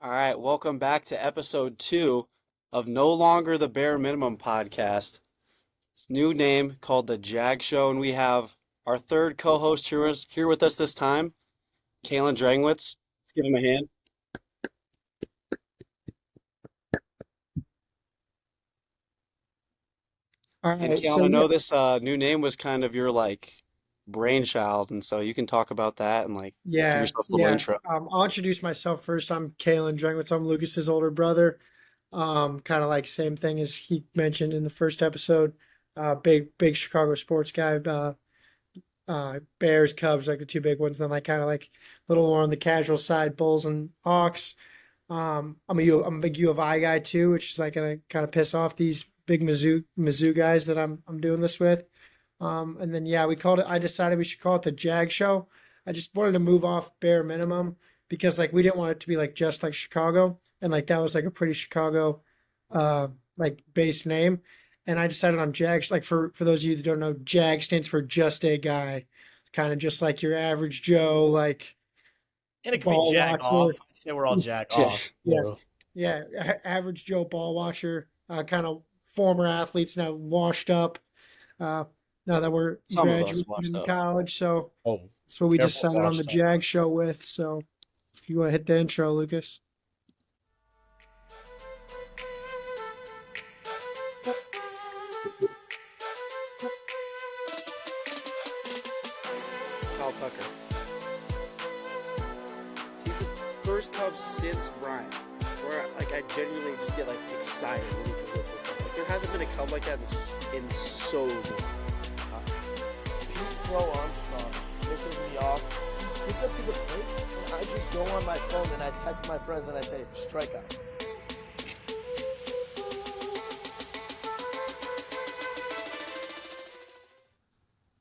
All right, welcome back to episode 2 of No Longer the Bare Minimum podcast. It's a new name called the JAG Show, and we have our third co-host here with us this time, Kalen Drangwitz. Let's give him a hand. All And right, Kalen, so I yeah, know this new name was kind of your brainchild, and so you can talk about that and give yeah, yourself a little yeah. intro. I'll introduce myself first. I'm Kalen Drengwitz. I'm Lucas's older brother. Kind of like same thing as he mentioned in the first episode. Big Chicago sports guy. Bears, Cubs, like the two big ones. Then like kind of like a little more on the casual side, Bulls and Hawks. I'm a big U of I guy too, which is like gonna kind of piss off these big Mizzou guys that I'm doing this with. And then yeah, we called it. I decided we should call it the Jag Show. I just wanted to move off bare minimum because like we didn't want it to be like just like Chicago, and like that was like a pretty Chicago, uh, like based name. And I decided on Jag. Like for those of you that don't know, Jag stands for just a guy, kind of just like your average Joe, like And it could be ball jag off. watcher. I'd say we're all jag off. Yeah, yeah, average Joe ball washer, kind of former athletes now washed up. Uh, now that we're Some of us graduating washed in up. college, so Oh, that's what we careful, decided on the washed up. Jag Show with. So if you want to hit the intro, Lucas. Kyle Tucker. He's the first Cub since Bryant, where I genuinely just get excited when he comes up with them. There hasn't been a Cub like that in so long. Pete Crow Armstrong pisses me off. He gets up to the plate, and I just go on my phone and I text my friends and I say, strikeout.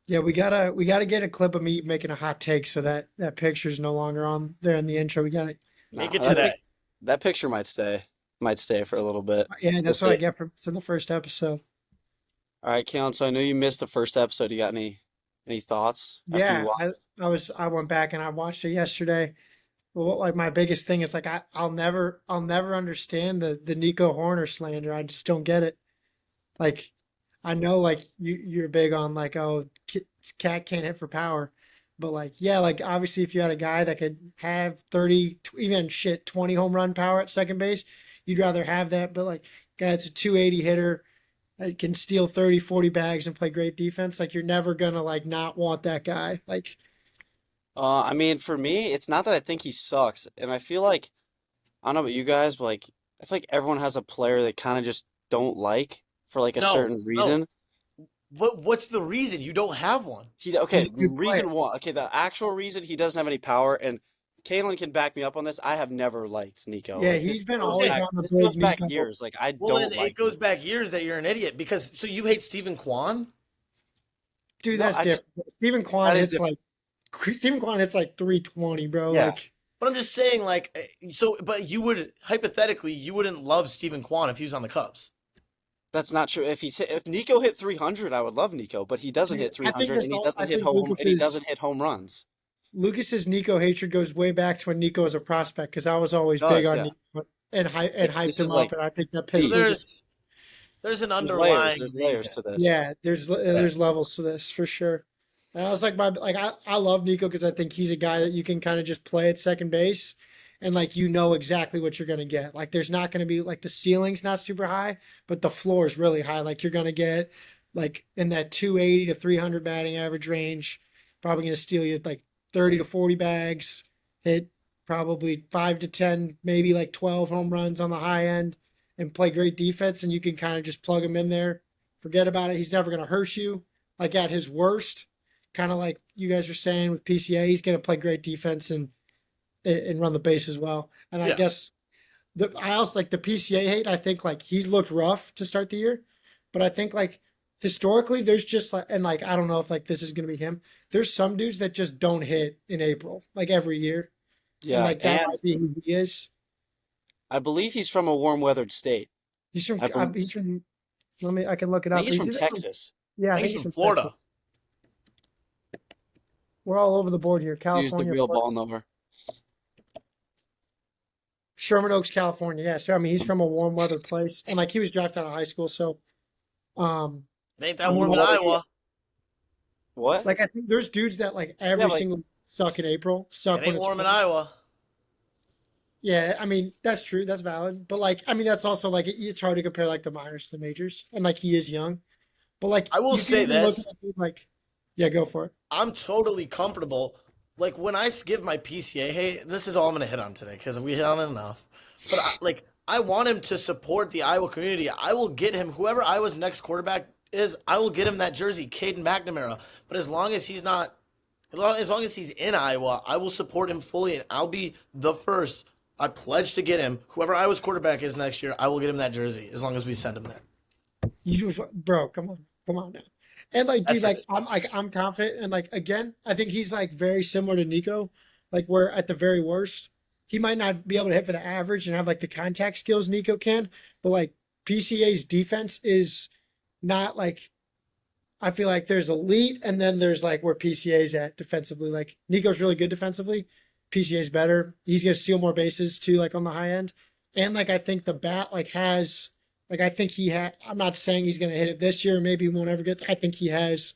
Yeah, we gotta get a clip of me making a hot take so that that picture's no longer on there in the intro. We got to Make Nah, it today. that picture might stay for a little bit. Yeah, We'll that's what I see. get from the first episode. All right, Kalen. So I know you missed the first episode. You got any thoughts after you Yeah, watched? I went back and I watched it yesterday. Well, like my biggest thing is like I'll never understand the Nico Horner slander. I just don't get it. Like I know like you're big on like oh cat can't hit for power, but like yeah like obviously if you had a guy that could have 30 even shit 20 home run power at second base, you'd rather have that. But like guy that's a 280 hitter that can steal 30 40 bags and play great defense, like you're never gonna like not want that guy. Like I mean, for me, it's not that I think he sucks, and I feel like I don't know about you guys, but I feel like everyone has a player they kind of just don't like for a No, certain no. reason. What's the reason? You don't have one. he's Okay, a good player. reason one. Okay, the actual reason he doesn't have any power, and Kalen can back me up on this. I have never liked Nico. Yeah, Like he's been goes always back- on the this big goes back Nico. years. Like I Well, then don't it like goes him. back years that you're an idiot because so you hate Stephen Kwan? Dude, No, that's I just different. Stephen Kwan that is hits different. like Stephen Kwan hits like 320, bro. Yeah, Like But I'm just saying, but you would hypothetically you wouldn't love Stephen Kwan if he was on the Cubs. that's not true. If Nico hit 300, I would love Nico, but he doesn't dude, hit I think 300, this and he all I doesn't hit think home and he doesn't hit home runs. Lucas's Nico hatred goes way back to when Nico was a prospect because I was always big Does on yeah. Nico and hyped This him is up, and I think that So pissed peak. Lucas. there's an There's layers. underlying There's layers reason. to this. Yeah, there's Yeah. there's levels to this for sure. And I was like I love Nico because I think he's a guy that you can kind of just play at second base and like you know exactly what you're gonna get. Like there's not gonna be like the ceiling's not super high, but the floor is really high. Like you're gonna get like in that 280 to 300 batting average range. Probably gonna steal you like 30 to 40 bags, hit probably 5 to 10, maybe like 12 home runs on the high end, and play great defense. And you can kind of just plug him in there. Forget about it. He's never gonna hurt you. Like at his worst, kind of like you guys are saying with PCA, he's going to play great defense and run the base as well. And I Yeah. guess I also like the PCA hate. I think like he's looked rough to start the year, but I think like historically there's just like and like I don't know if like this is going to be him. There's some dudes that just don't hit in April like every year, and Yeah, like that and might be who he is. I believe he's from a warm-weathered state. He's from I, bel he's from. Let me. I can look it I up. think he's He's from either Texas. yeah. I I think think he's he's from from Texas. Florida. We're all over the board here. Use the California, real Florida. ball knower. Sherman Oaks, California. Yeah, so I mean, he's from a warm weather place, and like he was drafted out of high school, so It ain't that You warm in know what? Iowa. What? like I think there's dudes that like every Yeah, like single suck in April, suck It when ain't it's warm in cold. Iowa. Yeah, I mean that's true, that's valid, but like I mean that's also like it's hard to compare like the minors to the majors, and like he is young, but like I will you can say even look at this. a dude like, yeah, go for it. I'm totally comfortable. Like when I give my PCA, hey, this is all I'm gonna hit on today because we hit on it enough. But I want him to support the Iowa community. I will get him whoever Iowa's next quarterback is. I will get him that jersey, Caden McNamara. But as long as he's not, as long as he's in Iowa, I will support him fully, and I'll be the first. I pledge to get him. Whoever Iowa's quarterback is next year, I will get him that jersey as long as we send him there. You just, bro, come on now. And like, dude, That's I'm confident, and like again, I think he's like very similar to Nico, like where at the very worst, he might not be able to hit for the average and have like the contact skills Nico can, but like PCA's defense is not like I feel like there's elite, and then there's like where PCA's at defensively. Like Nico's really good defensively, PCA's better. He's gonna steal more bases too, like on the high end, and like I think the bat like has. Like I think he had. I'm not saying he's going to hit it this year. Maybe he won't ever get. I think he has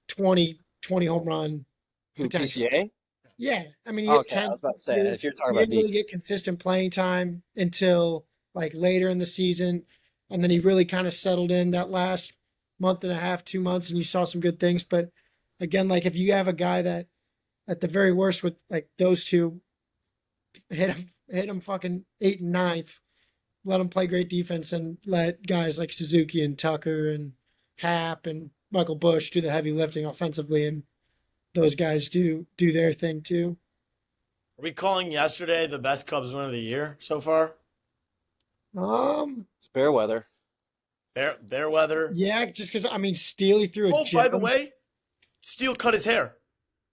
20 home run who potential. PCA? Yeah, I mean he hit Okay, I 10. was about to say if you're talking He about didn't really Nico, get consistent playing time until like later in the season, and then he really kind of settled in that last month and a half, 2 months, and you saw some good things. But again, like if you have a guy that, at the very worst, with like those two, hit him fucking 8th and 9th. Let him play great defense and let guys like Suzuki and Tucker and Hap and Michael Bush do the heavy lifting offensively, and those guys do their thing too. Are we calling yesterday the best Cubs win of the year so far? it's fair weather. Bear weather. Yeah, just because I mean Steely threw a Oh, gem. by the way, Steele cut his hair.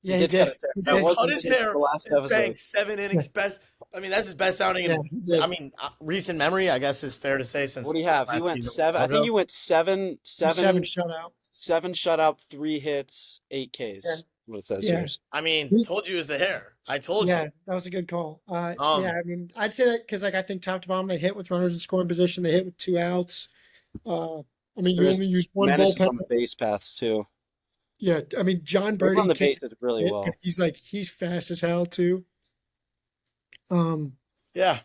Yeah, He he did cut did. his hair. He That did. was Cut his hair. the last and episode. banged 7 innings. Best. I mean, that's his best outing Yeah, in. he did. I mean, recent memory. I guess is fair to say since. What do you have? He last went season. 7. I think he went seven, Seven shutout. 7 shutout, 3 hits, 8 Ks. Yeah. What it says Yeah. here. I mean, He's- told you it was the hair. I told Yeah, you. that was a good call. Um, yeah, I mean, I'd say that because like I think top to bottom they hit with runners in scoring position. They hit with 2 outs. I mean, you There's only use one Menace is bullpen. on the base paths too. Yeah, I mean, John They're Birdie on the can't bases really hit, well. but he's fast as hell too. Yeah.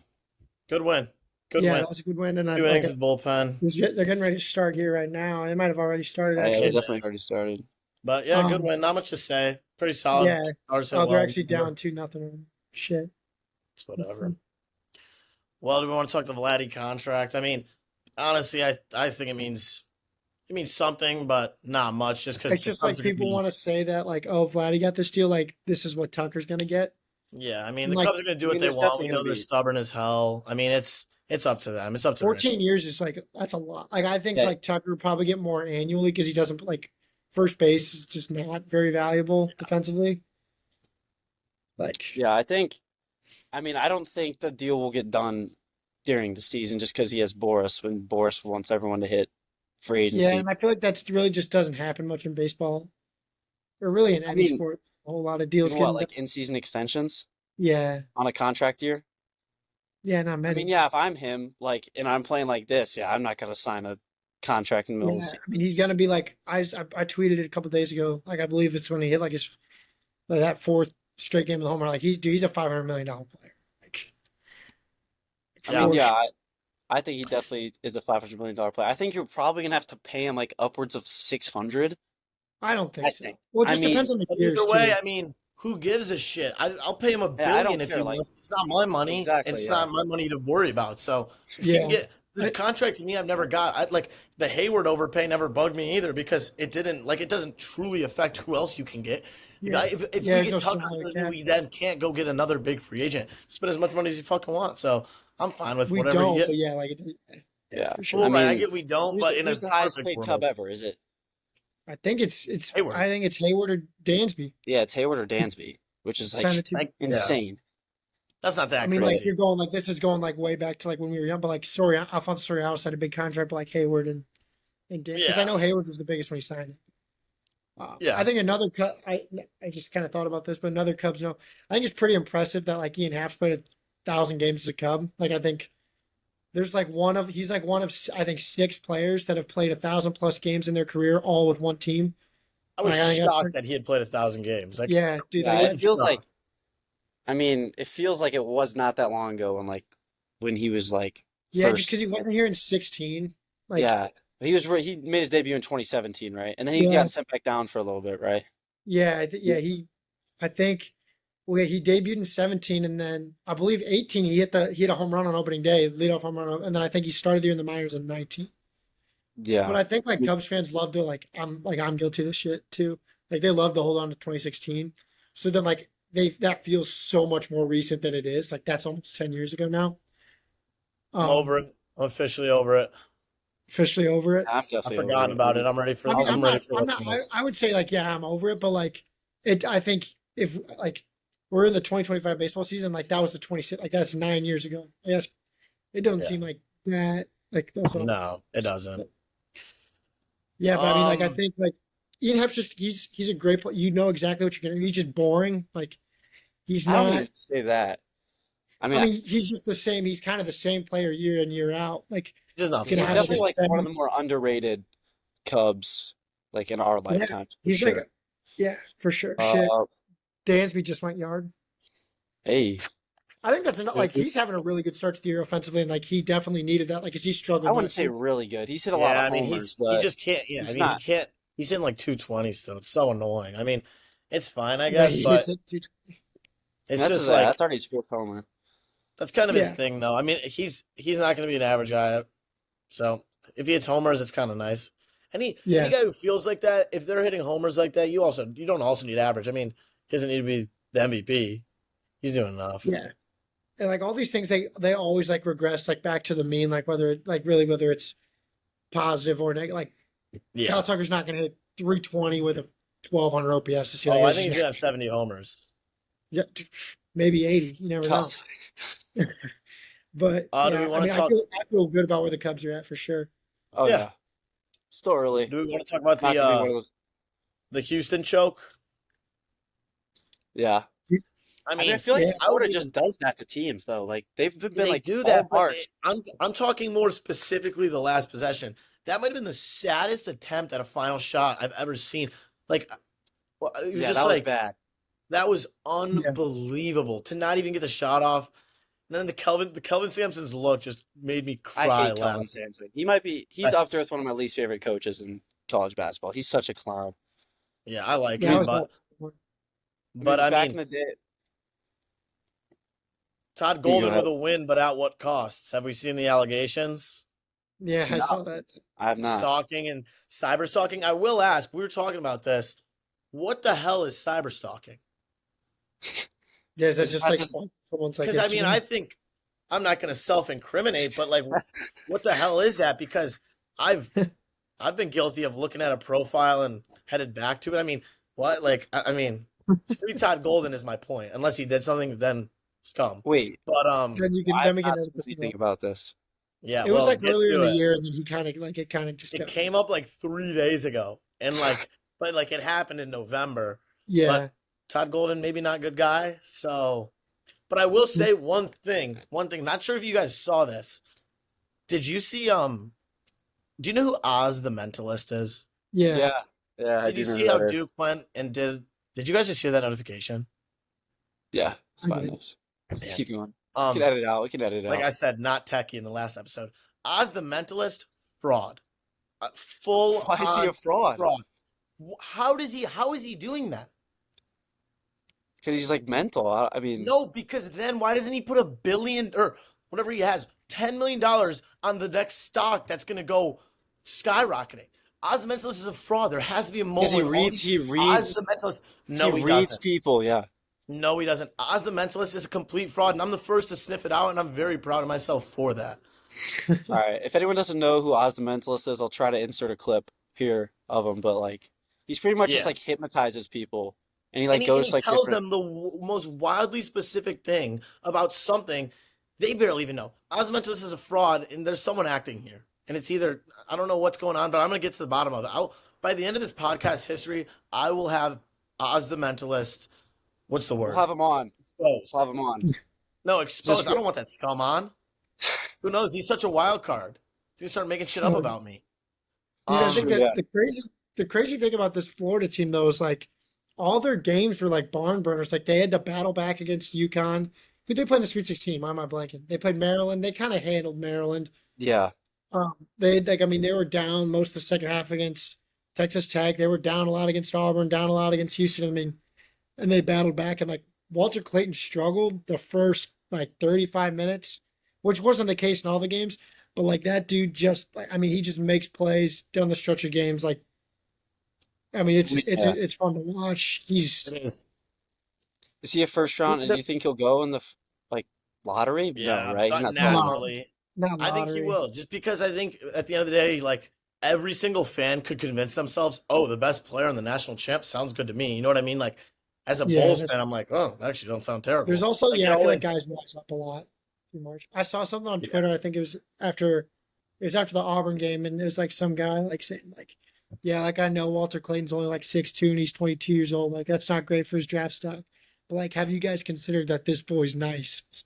Good win. Good Yeah, win. that was a good win, and 2 innings of bullpen. they're getting ready to start here right now. They might have already started Yeah, they actually. definitely already started. But yeah, good Um, win. Not much to say. Pretty solid. Yeah. Stars hit Oh, they're well. actually down 2-0. Shit. It's whatever. Well, do we want to talk the Vladdy contract? I mean, honestly, I think it means something, but not much. Just because It's just like people want to say that, like, oh, Vladdy got this deal. Like, this is what Tucker's gonna get. Yeah, I mean, And, the like, Cubs are going to do what they there's want. definitely We know gonna they're be- stubborn as hell. I mean, it's up to them. It's up to Rick. 14 years is like that's a lot. Like, I think Yeah. like Tucker would probably get more annually because he doesn't like first base is just not very valuable defensively. Like, Yeah, I mean, I don't think the deal will get done during the season just because he has Boris, when Boris wants everyone to hit free agency. yeah, and I feel like that's really just doesn't happen much in baseball, or really in any mean, sport. A whole lot of deals You know getting what, done. like in-season extensions Yeah, on a contract year? not I many. mean, yeah, if I'm him, like, and I'm playing like this, yeah, I'm not gonna sign a contract in the middle of the Yeah, season. I mean, he's gonna be like I tweeted it a couple days ago. Like I believe it's when he hit like his like that 4th straight game of the homer. Like he's a $500 million player. Like, I mean, for yeah, sure. I think he definitely is a $500 million player. I think you're probably gonna have to pay him like upwards of 600. I don't think I so. think. Well, it I just mean, depends on the But years either way, too. I mean, who gives a shit? I'll pay him $1 Yeah, I don't billion if care, he like- wants. It's not my money. Exactly, It's yeah. not my money to worry about. So if he Yeah. can get the I- contract to me, I've never got. Like the Hayward overpay never bugged me either because it doesn't truly affect who else you can get. Yeah. If Yeah, we there's get no Tucker, salary then cap. we then can't go get another big free agent. Spend as much money as you fucking want. So I'm fine with We whatever don't, you get. but yeah, like Yeah. for sure. Well, I right, I mean, get we don't, Who's but the, in a who's the highest perfect paid world. Cub ever? Is it? I think it's Hayward. I think it's Hayward or Dansby. Yeah, it's Hayward or Dansby, which is Sign the like two. Like, yeah, insane. that's not that I mean, like crazy. you're going like this is going like way back to like when we were young, but like sorry, Alfonso Soriano signed a big contract, but like Hayward and Dan, because I Yeah. know Hayward was the biggest when he signed it. Yeah. I think another Cub. I just kind of thought about this, but another Cubs. No, I think it's pretty impressive that like Ian Happ's played 1,000 games as a Cub. Like I think he's like one of I think 6 players that have played 1,000+ games in their career, all with one team. I was Like I think shocked that he had played 1,000 games. Like, yeah, dude. Yeah, Like it that's feels like, I mean, it feels like it was not that long ago when he was like yeah, just first. because he wasn't here in 16. Like Yeah, he made his debut in 2017, right? And then he yeah, got sent back down for a little bit, right? yeah, I think well, yeah, he debuted in 17, and then I believe 18 he hit a home run on opening day, leadoff home run, and then I think he started the year in the minors in 19. But Yeah. I think like Cubs fans love to I'm guilty of this shit too. Like they love to hold on to 2016. So then like that feels so much more recent than it is. Like that's almost 10 years ago now. I'm over it. I'm officially over it. Officially over it. I'm I've definitely over forgotten it. about it. I'm ready for. I mean, I'm ready for I'm what's not. next. I would say like, yeah, I'm over it, but like, I think if like we're in the 2025 baseball season, like that was the 26, like that's 9 years ago. I guess it doesn't Yeah. seem like that. Like that's all. No, it doesn't. Yeah, but I mean, like I Um, think like Ian Happ's he's a great player. You know exactly what you're getting. He's just boring. Like he's I wouldn't not. even say that. I I mean, mean, he's just the same. He's kind of the same player year in year out. Like he's not gonna he's have flashy. definitely like like one of seven. the more underrated Cubs, like in our Yeah, lifetime, for he's like sure. yeah, for sure. Shit, Uh, Dansby just went yard. hey, I think that's enough. Like he's having a really good start to the year offensively, and like he definitely needed that. Like, cause he I struggled wouldn't last say year. really good. He's hit a lot Yeah, of I mean homers, he but just can't. Yeah, I he's mean he not. can't. He's in like 220 still. It's so annoying. I mean, it's fine, I Yeah, guess, he but hit dude. it's That's just that's like already his fourth homer. that's kind of his Yeah, thing, though. I mean, he's not going to be an average guy. So if he hits homers, it's kind of nice. Any yeah, guy who feels like that, if they're hitting homers like that, you don't also need average. I mean, he doesn't need to be the MVP. He's doing enough. yeah. And like all these things, they always like regress like back to the mean. Like whether it's positive or negative. Like Kyle Yeah. Tucker's not going to hit 320 with a 1,200 OPS this year. Oh, Like, I it's think just he's gonna have 70 homers. yeah, maybe 80. You never know. But Do we yeah, I want mean, to talk? I feel good about where the Cubs are at for sure. Oh Yeah. yeah, still early. Do we want to talk about Not gonna be one of those. the Houston choke? Yeah, I I mean, I mean, feel like Yeah, Florida just does that to teams though. Like they've been they like do all that, but March. I'm talking more specifically the last possession. That might have been the saddest attempt at a final shot I've ever seen. Like, it was Yeah, just that was like bad. that was yeah, unbelievable to not even get the shot off. And then the Kelvin Sampson's look just made me I cry hate Kelvin laughing. Sampson. He's I- up there with one of my least favorite coaches in college basketball. He's such a clown. Yeah, I like yeah. I him, was but I back mean, in the day, Todd you go Golden ahead. with a win, but at what costs? Have we seen the allegations? yeah, I No, saw that. I have not. Stalking and cyber stalking. I will ask, we were talking about this. What the hell is cyber stalking? Yeah, is that It's just not like just- someone's like Because I mean, I Instagram? think I'm not going to self-incriminate, but like, what the hell is that? Because I've been guilty of looking at a profile and headed back to it. I mean, what? Like, I mean, free Todd Golden is my point. Unless he did something, then scum. Wait, But Then we I've can not edit seen this anything out. about this. yeah, It was well, like get earlier in to the it. year, and then it kind of just It got came up like 3 days ago, and like, but like it happened in November. yeah. But Todd Golden, maybe not a good guy. So, but I will say one thing. Not sure if you guys saw this. Did you see? Do you know who Oz the Mentalist is? Yeah. Yeah, yeah, I Did do you see remember how that. Duke went and did? Did you guys just hear that notification? Yeah, it's I fine. did. Let's Yeah. keep going. We can edit it out. We can edit it Like out. I said, not techie in the last episode. Oz the Mentalist, fraud, full Why is he a on fraud? fraud. How is he doing that? Because he's like mental. I mean, No, because then why doesn't he put $1 billion or whatever he has, $10 million on the next stock that's going to go skyrocketing? Oz the Mentalist is a fraud. There has to be a moment. because he when reads, only he reads, Oz the Mentalist. No, he he reads doesn't. people. Yeah. No, he doesn't. Oz the Mentalist is a complete fraud, and I'm the first to sniff it out, and I'm very proud of myself for that. All right. If anyone doesn't know who Oz the Mentalist is, I'll try to insert a clip here of him. But like, he's pretty much just Yeah. like hypnotizes people, and he like And goes he like tells different. them the most wildly specific thing about something they barely even know. Oz the Mentalist is a fraud, and there's someone acting here. And it's either, I don't know what's going on, but I'm going to get to the bottom of it. By the end of this podcast history, I will have Oz the Mentalist, what's the word? We'll have him on. Exposed. We'll have him on. No, Just exposed. I don't want that scum on. Who knows? He's such a wild card. He's gonna start making shit up about me. Dude, I think True, that yeah. the crazy thing about this Florida team though is like all their games were like barn burners. Like they had to battle back against UConn. Who they play in the Sweet 16? Why am I blanking? They played Maryland. They kind of handled Maryland. Yeah. They like I mean they were down most of the second half against Texas Tech. They were down a lot against Auburn, down a lot against Houston. I mean, and they battled back and like Walter Clayton struggled the first like 35 minutes, which wasn't the case in all the games. But like that dude just like I mean he just makes plays down the stretch of games. Like I mean Yeah. it's fun to watch. He's It is. Is he a first round? And do you think he'll go in the like lottery? Yeah, No, right? He's not not tall enough. naturally. not I think he lottery. will, just because I think at the end of the day, like every single fan could convince themselves, oh, the best player in the national champ sounds good to me. You know what I mean? Like as a Yeah, Bulls that's- fan, I'm like, oh, actually, don't sound terrible. There's also Like, yeah it I feel like always- guys rise up a lot through March. I saw something on Twitter. I think it was after the Auburn game, and it was like some guy like saying like, yeah, like I know Walter Clayton's only like 6'2" and he's 22 years old. Like that's not great for his draft stock. But like, have you guys considered that this boy's nice? He's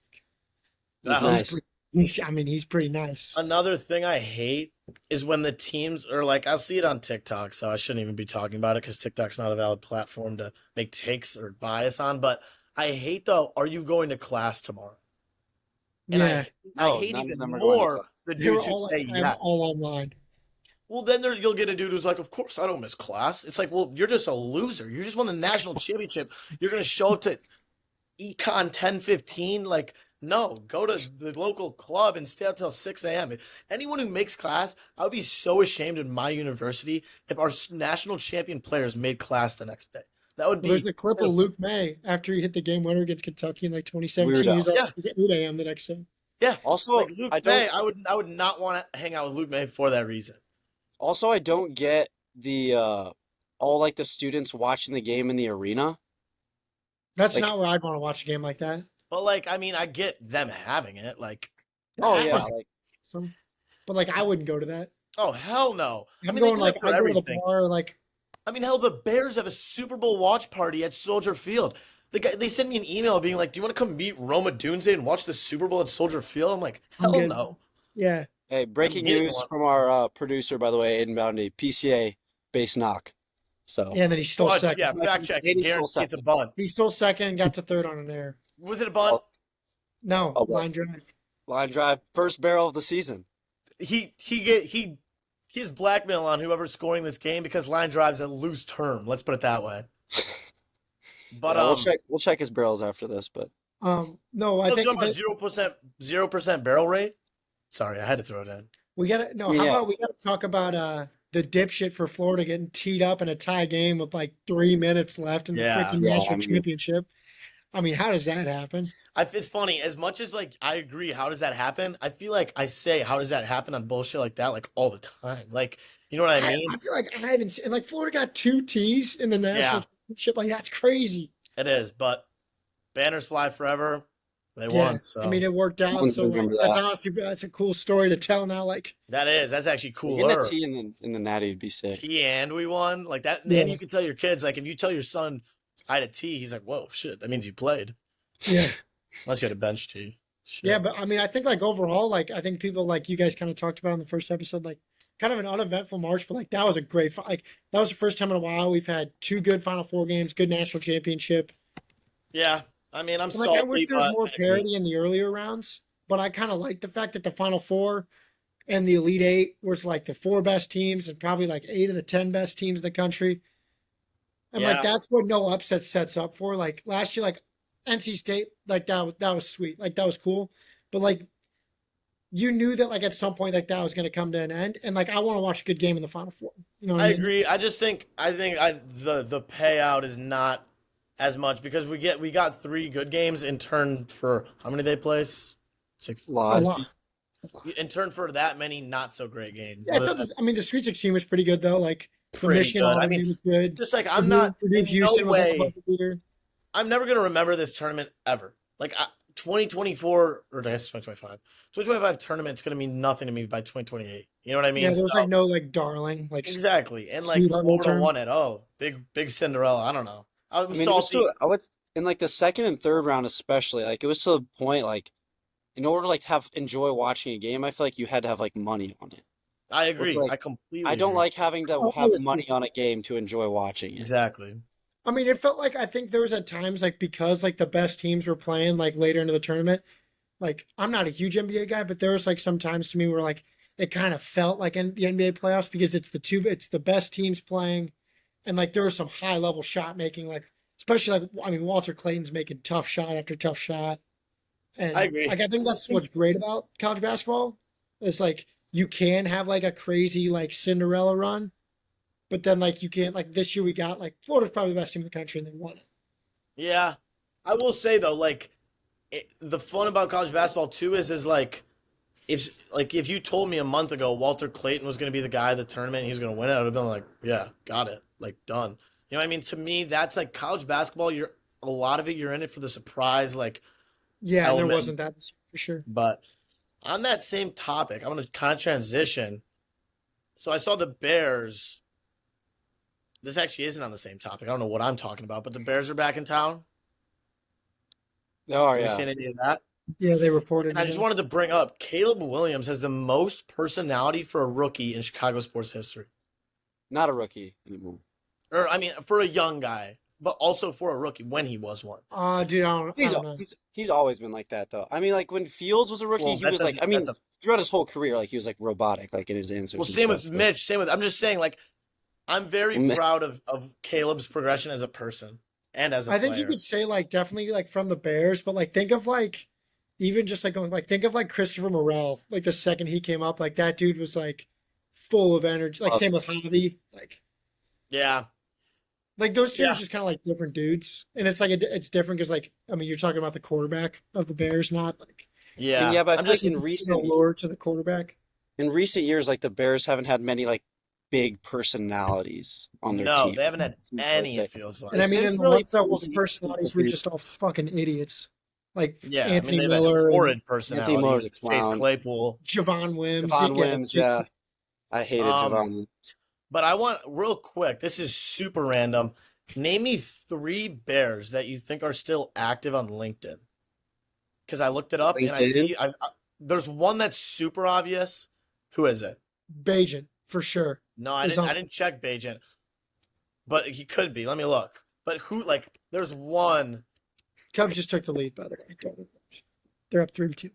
That nice. I mean, he's pretty nice. Another thing I hate is when the teams are like, I'll see it on TikTok, so I shouldn't even be talking about it because TikTok's not a valid platform to make takes or bias on. But I hate though, are you going to class tomorrow? And Yeah, I No, hate none of even them are going to more class. the they were dudes who all say yes. all online. Well, then you'll get a dude who's like, of course I don't miss class. It's like, well, you're just a loser. You just won the national championship. You're going to show up to Econ 10:15? Like, no, go to the local club and stay up till 6 a.m. Anyone who makes class, I would be so ashamed in my university if our national champion players made class the next day. That would Well, be. there's the clip of Luke May after he hit the game winner against Kentucky in like 2017. Weirdo. He was, Yeah. he was at 8 a.m. the next day. Yeah. Also, Like Luke I May, don't. I would not want to hang out with Luke May for that reason. Also, I don't get the all like the students watching the game in the arena. That's Like- not where I'd want to watch a game like that. But like, I mean, I get them having it. Like, Oh That yeah, was like awesome. But like, I wouldn't go to that. oh hell no. I I'm mean, they going do like that for I go to the everything. bar like I mean, hell, the Bears have a Super Bowl watch party at Soldier Field. They sent me an email being like, "Do you want to come meet Roma Dunze and watch the Super Bowl at Soldier Field?" I'm like, I'm "Hell good. no!" yeah. hey, breaking getting news one. from our producer, by the way, Inboundy, PCA base knock. So Yeah, and then he stole Well, second. yeah, fact check. Katie stole Guarantee it's a second. bunt. He stole second and got to third on an air. Was it a bunt? No, Oh, well. line drive. line drive, first barrel of the season. He's blackmail on whoever's scoring this game because line drive's a loose term. Let's put it that way. But Yeah, we'll check his barrels after this, but No, I no, think jump a that 0% barrel rate. Sorry, I had to throw it in. we gotta no. Yeah. How about we gotta talk about the dipshit for Florida getting teed up in a tie game with like 3 minutes left in the Yeah. freaking Yeah, national I mean- championship. I mean, how does that happen? It's funny. As much as like I agree, how does that happen? I feel like I say, how does that happen on bullshit like that, like all the time. Like, you know what I mean? I feel like I haven't seen like Florida got 2 tees in the national Yeah. championship. Like that's crazy. It is, but banners fly forever. They Yeah, won. So I mean, it worked out. Everyone's So like, remember that's that. honestly that's a cool story to tell now. Like, that's actually getting cooler. a T in the natty would be sick. T and we won. Like that. Yeah. And you can tell your kids, like if you tell your son I had a T, he's like, whoa, shit, that means you played. yeah, Unless you had a bench T. Shit. yeah. But I mean, I think like overall, like I think people like you guys kind of talked about in the first episode, like kind of an uneventful March, but like that was a great like that was the first time in a while we've had 2 good Final Four games, good national championship. Yeah. I mean, I'm And, salty, like I wish there was but more I agree. parity in the earlier rounds, but I kind of like the fact that the Final Four and the Elite Eight was like the 4 best teams and probably like 8 of the 10 best teams in the country. And Yeah. like that's what no upset sets up for. Like last year, like NC State, like that was sweet, like that was cool, but like you knew that like at some point like that was going to come to an end, and like I want to watch a good game in the Final Four. You know what I I mean? agree. I think the payout is not as much because we got 3 good games in turn for how many they place? 6. A Lot. lot. In turn for that many not so great games. Yeah, I mean the Sweet 16 was pretty good though. Like the Pretty Michigan good. I Auburn mean, game was good. just like Purdue in Houston no was like way. a buzzer beater. I'm never gonna remember this tournament ever. Like 2024 or I guess 2025. 2025 tournament's gonna mean nothing to me by 2028. You know what I mean? Yeah, there was So- like no like darling, like exactly, and like Sweetheart Florida return. won it. Oh, big Cinderella. I don't know. I'm I mean, it was salty. still, in like the second and third round especially, like it was to the point like in order to like have enjoy watching a game, I feel like you had to have like money on it. I It's agree. like I completely I don't agree. like having to Oh, have money on a game to enjoy watching it. Exactly. I mean, it felt like I think there was at times like because like the best teams were playing like later into the tournament. Like I'm not a huge NBA guy, but there was like some times to me where like it kind of felt like in the NBA playoffs because it's the best teams playing, and like there was some high level shot making, like especially like I mean Walter Clayton's making tough shot after tough shot, I and agree. like I think that's what's great about college basketball. It's like you can have like a crazy like Cinderella run, but then like you can't like this year we got like Florida's probably the best team in the country and they won it. Yeah. I will say though, like the fun about college basketball too is if you told me a month ago Walter Clayton was going to be the guy at the tournament and he was going to win it, I would have been like, yeah, got it, like done. You know what I mean? To me, that's like college basketball. You're a lot of it. You're in it for the surprise, like Yeah, and there element. wasn't that this year for sure. But on that same topic, I'm going to kind of transition. So I saw the Bears. This actually isn't on the same topic. I don't know what I'm talking about, but the Bears are back in town. Oh Have you yeah. seen any of that? Yeah, they reported. And I just wanted to bring up Caleb Williams has the most personality for a rookie in Chicago sports history. Not a rookie anymore. Or, I mean, for a young guy, but also for a rookie when he was one. Dude, I don't know. He's always been like that though. I mean, like when Fields was a rookie, Well, he that was like doesn't- I mean, that's a- throughout his whole career, like he was like robotic, like in his answers. Well, and same stuff, with but- Mitch. I'm just saying, like, I'm very Mi- proud of Caleb's progression as a person and as a I think you player. could say like definitely like from the Bears, but like think of like even just like going like think of like Christopher Morel. Like the second he came up, like that dude was like full of energy. Like same with Javi. Yeah. Like those two Yeah. are just kind of like different dudes, and it's like it's different because like I mean you're talking about the quarterback of the Bears, not like Yeah. And yeah, but I I'm feel just, like allure to the quarterback. in recent years, like the Bears haven't had many like big personalities on their no, team. they haven't had I any, would it say. feels like. And I mean, Since in the really ones that Foles was and personalities were just all fucking idiots, like Yeah, I mean, Anthony they've Miller, had and horrid Anthony personalities. Miller's a Chase clown. Claypool. Javon Wims. Javon Yeah, Wims, just- yeah. I hated Javon. But I want, real quick, this is super random. Name me 3 Bears that you think are still active on LinkedIn. Because I looked it up and I LinkedIn? see, there's one that's super obvious. Who is it? Bajan for sure. No, I He's didn't. on- I didn't check Bajan, but he could be. Let me look. But who? Like, there's one. Cubs just took the lead, by the way. They're up 3-2.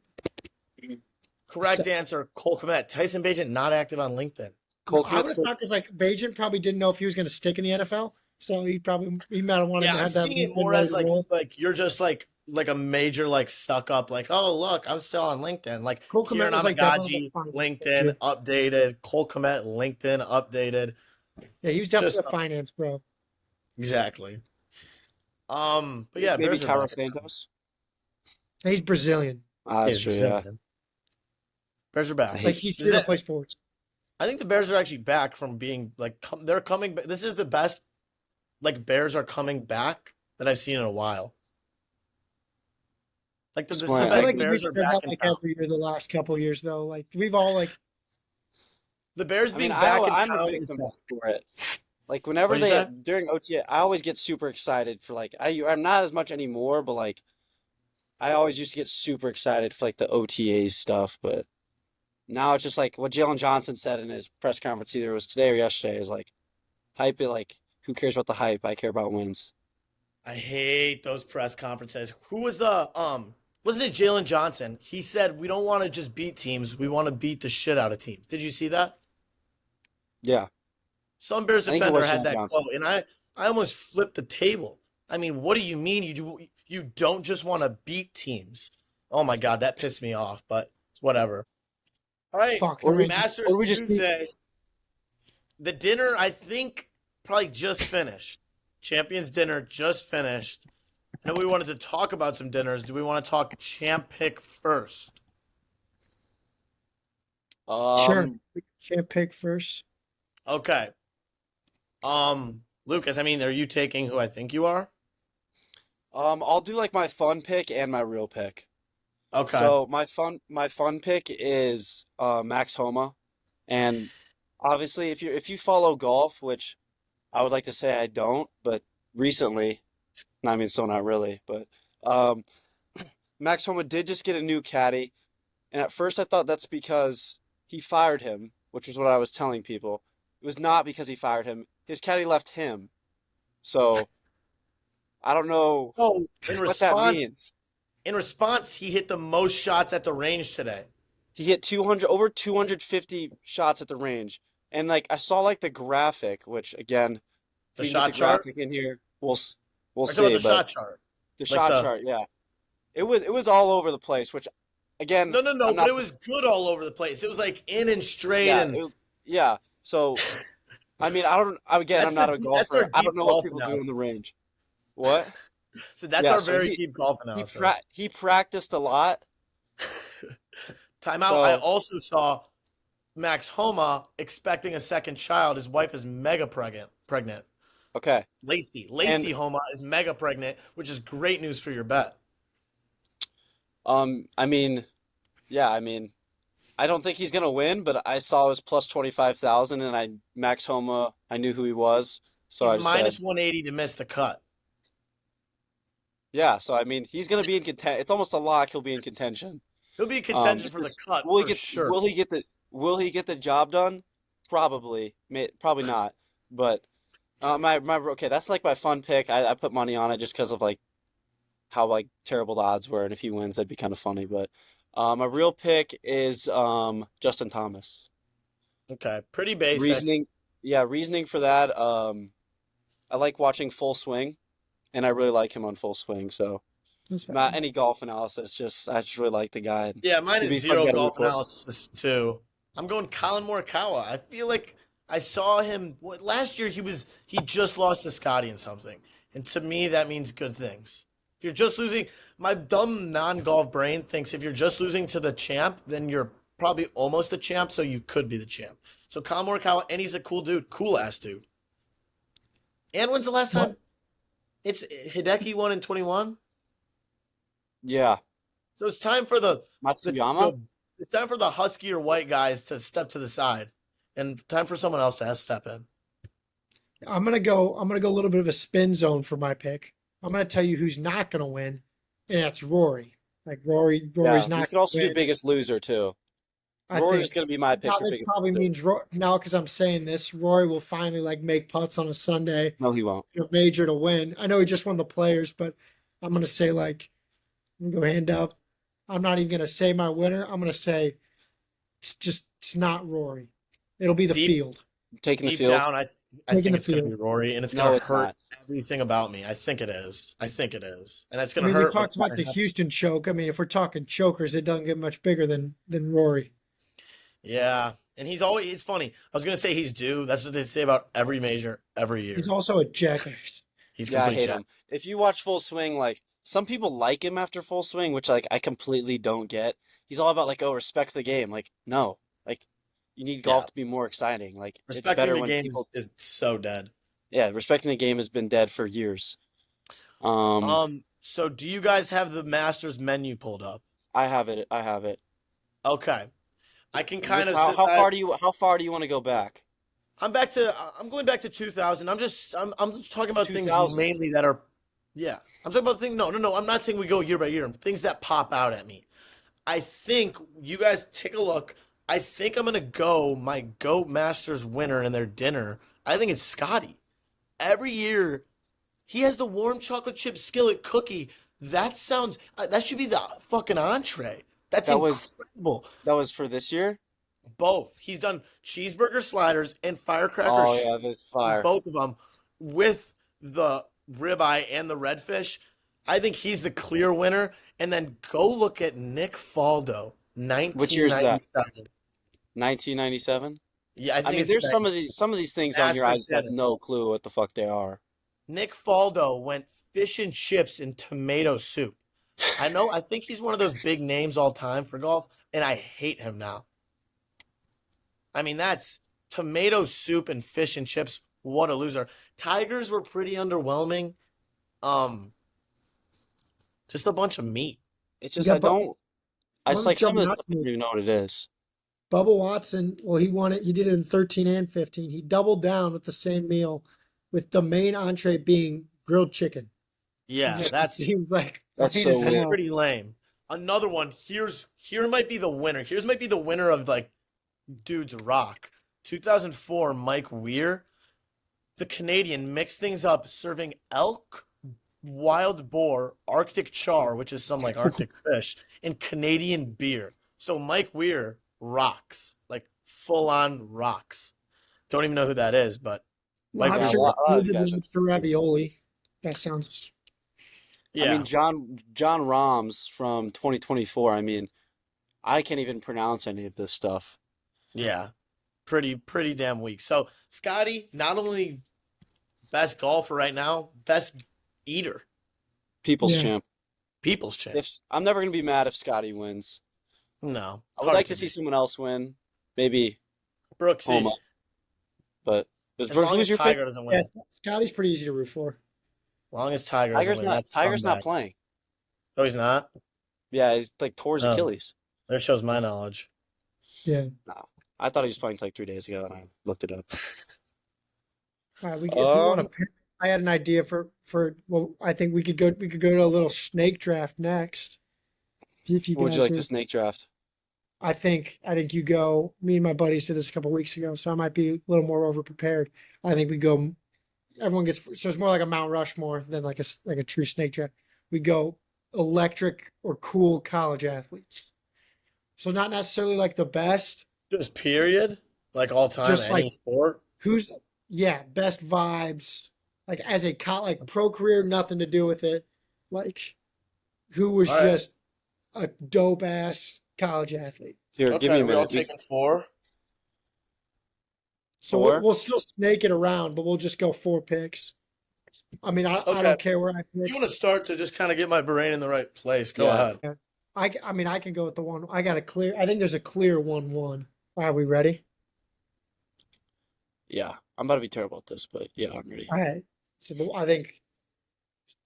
Correct So- answer: Cole Kmet. Tyson Bajan not active on LinkedIn. Cole I would have Kmet. thought because like Bajan probably didn't know if he was going to stick in the NFL, so he might have wanted Yeah, to I'm have that. seeing it LinkedIn more ready as to like roll. you're just like a major like suck up. Like, oh look, I'm still on LinkedIn. Like Cole Kieran Kmet was, like, definitely Amagaji, the finance LinkedIn manager. updated. Cole Kmet, LinkedIn updated. Yeah, he was definitely just- a finance bro. Exactly. But yeah, Maybe Bears are Carlos back. Santos. He's Brazilian. That's Yeah, true, yeah. Brazilian. Bears are back. Like he's Does here to that- play sports. I think the Bears are actually back from being like they're coming. This is the best like Bears are coming back that I've seen in a while. Like this is the Explain. I feel best like we've Bears are said back that in like town. every year the last couple years though. Like we've all like The Bears I being mean, back in I'm town a is victim for it. Like whenever What'd you they say? during OTA, I always get super excited for like I'm not as much anymore, but like I always used to get super excited for like the OTA stuff, but now it's just like what Jalen Johnson said in his press conference, either it was today or yesterday, is like hype it. Like who cares about the hype? I care about wins. I hate those press conferences. Who was the wasn't it Jalen Johnson? He said we don't want to just beat teams, we want to beat the shit out of teams. Did you see that? Yeah, Some Bears I think it defender was had Jalen that Johnson. quote, and I almost flipped the table. I mean, what do you mean you don't just want to beat teams? Oh my god, that pissed me off, but it's whatever. All right, fuck. Or the we Rangers- Masters or we just Tuesday. The dinner, I think, probably just finished. Champions dinner just finished. I know we wanted to talk about some dinners. Do we want to talk champ pick first? Sure. Champ pick first. Okay. Lucas, I mean, are you taking who I think you are? I'll do like my fun pick and my real pick. Okay. So my fun pick is Max Homa, and obviously if you follow golf, which I would like to say I don't, but recently I mean, still not really, but um, Max Homa did just get a new caddy, and at first I thought that's because he fired him, which was what I was telling people. It was not because he fired him. His caddy left him, so I don't know So what that means. in response, he hit the most shots at the range today. He hit 200 over 250 shots at the range. And like I saw like the graphic, which again, if The we can shot get the chart? graphic in here, we'll Or talking see. about the But shot chart. the Like shot the chart, yeah. It was all over the place, which again, no, I'm but not it was good all over the place. It was like in and straight yeah, and yeah. So I mean, I don't again, I'm not a that's our golfer. I don't deep know what golf people do in analysis. the range. What? So that's Yeah, our so very he deep golf he analysis. he practiced a lot. Timeout. I So, also saw Max Homa expecting a second child. His wife is mega pregnant. okay. Lacey And Homa is mega pregnant, which is great news for your bet. I mean, yeah, I mean, I don't think he's gonna win, but I saw his plus 25,000 and Max Homa, I knew who he was. So He's I just said, minus 180 to miss the cut. yeah, so I mean, he's gonna be in contention. It's almost a lock he'll be in contension. He'll be in contention It's for the just cut will he for get sure. will he get the job done? Probably. Probably not. But my okay, that's like my fun pick. I put money on it just because of like how like terrible the odds were, and if he wins, that'd be kind of funny. But my real pick is Justin Thomas. Okay, pretty basic. Reasoning, yeah, reasoning for that. I like watching Full Swing, and I really like him on Full Swing. So That's not fine. any golf analysis, just I just really like the guy. Yeah, mine It'd is be fun to zero get a golf report. analysis too. I'm going Colin Morikawa. I feel like I saw him last year. He just lost to Scotty in something, and to me that means good things. If you're just losing, my dumb non-golf brain thinks if you're just losing to the champ, then you're probably almost a champ, so you could be the champ. So Colin Morikawa, and he's a cool dude, cool ass dude. And when's the last time? What? It's Hideki won in 21. Yeah, So it's time for Matsuyama. it's time for the huskier white guys to step to the side, and time for someone else to step in. I'm gonna go a little bit of a spin zone for my pick. I'm gonna tell you who's not gonna win, and that's Rory. Like Rory's Yeah, you not could also gonna do win. Biggest Loser too. I Rory think is going to be my pick now for this Biggest probably Loser. means now because I'm saying this, Rory will finally like make putts on a Sunday, No, he won't. a major to win. I know he just won the Players, but I'm gonna say like I'm gonna go hand up. I'm not even gonna say my winner. I'm gonna say it's not Rory. It'll be the Deep field. Taking the deep field. down, I Taking think the it's going to be field. Rory, and it's No, going to it's hurt not. everything about me. I think it is. And it's I going to mean, we hurt. talked about the Houston choke. I mean, if we're talking chokers, it doesn't get much bigger than Rory. Yeah, and he's always. It's funny. I was going to say he's due. That's what they say about every major every year. He's also a jackass. He's Yeah, I complete hate jack. him. If you watch Full Swing, like some people like him after Full Swing, which like I completely don't get. He's all about like, oh, respect the game. Like, no, like you need golf Yeah. to be more exciting. Like it's Respecting better the when game people. is so dead. Yeah, respecting the game has been dead for years. Um, So do you guys have the Masters menu pulled up? I have it. I have it. Okay. I can kind of. How far do you want to go back? I'm going back to 2000. I'm just talking about things 2000. mainly that are, yeah. I'm talking about things. No. I'm not saying we go year by year. Things that pop out at me. I think you guys take a look. I think I'm gonna go my GOAT Masters winner in their dinner. I think it's Scotty. Every year, he has the warm chocolate chip skillet cookie. That sounds. That should be the fucking entree. That's That was incredible. that was for this year. Both. He's done cheeseburger sliders and firecracker Oh yeah, that's fire. both of them with the ribeye and the redfish. I think he's the clear winner. And then go look at Nick Faldo, Which year is that? 1997. 1997. Yeah, I I think mean, it's there's some of these things on here I Masters just have dinner. no clue what the fuck they are. Nick Faldo went fish and chips and tomato soup. I think he's one of those big names all time for golf, and I hate him now. I mean, that's tomato soup and fish and chips. What a loser. Tigers were pretty underwhelming. Just a bunch of meat. It's You just got I don't. I I'm just gonna like some jump of this out stuff. to I you. don't even know what it is. Bubba Watson, well, he won it. He did it in 13 and 15. He doubled down with the same meal, with the main entree being grilled chicken. Yeah, Just that's seems like That's plain so as weird. hell. pretty lame. Another one. Here might be the winner. Here's might be the winner of like dudes rock. 2004, Mike Weir, the Canadian, mixed things up, serving elk, wild boar, Arctic char, which is some like Arctic fish, and Canadian beer. So Mike Weir rocks, like full on rocks. Don't even know who that is, but Mike Yeah, Weir's Lobster, a lot of you good guys are. lobster ravioli. That sounds. I mean, yeah, John Rahms from 2024. I mean, I can't even pronounce any of this stuff. yeah, pretty damn weak. So Scotty, not only best golfer right now, best eater, People's Yeah. champ. people's champ. If I'm never gonna be mad if Scotty wins. No, I would hard like to see be. someone else win, maybe Brooksy. Homa. But As long who's as your pick? Tiger doesn't win. Yes, Scotty's pretty easy to root for. As long as Tiger doesn't win, that's Tiger's not scumbag. playing. Oh, he's not? Yeah, he's like tore his Oh. Achilles. There shows my knowledge. Yeah. No, I thought he was playing like 3 days ago, and I looked it up. All right, if you want to Um, pick, I had an idea for well, I think we could go to a little snake draft next. If you What would guys you like are, to snake draft? I think you go. Me and my buddies did this a couple weeks ago, so I might be a little more over prepared. I think we go. Everyone gets so it's more like a Mount Rushmore than like a true snake draft. We go electric or cool college athletes. So not necessarily like the best, Just period? Like all time, just any like sport? who's best vibes like as a like pro career, nothing to do with it. Like who was All right. just a dope ass college athlete. Here, Okay, give me a are we all minute. taking 4? So Four? we'll still snake it around, but we'll just go 4 picks. I mean, I Okay. don't care where I pick. You want to start to just kind of get my brain in the right place? Go Yeah. ahead. I mean, I can go with the one. I got a clear. I think there's a clear 1-1. Are we ready? Yeah, I'm about to be terrible at this, but yeah, I'm ready. All right. So I think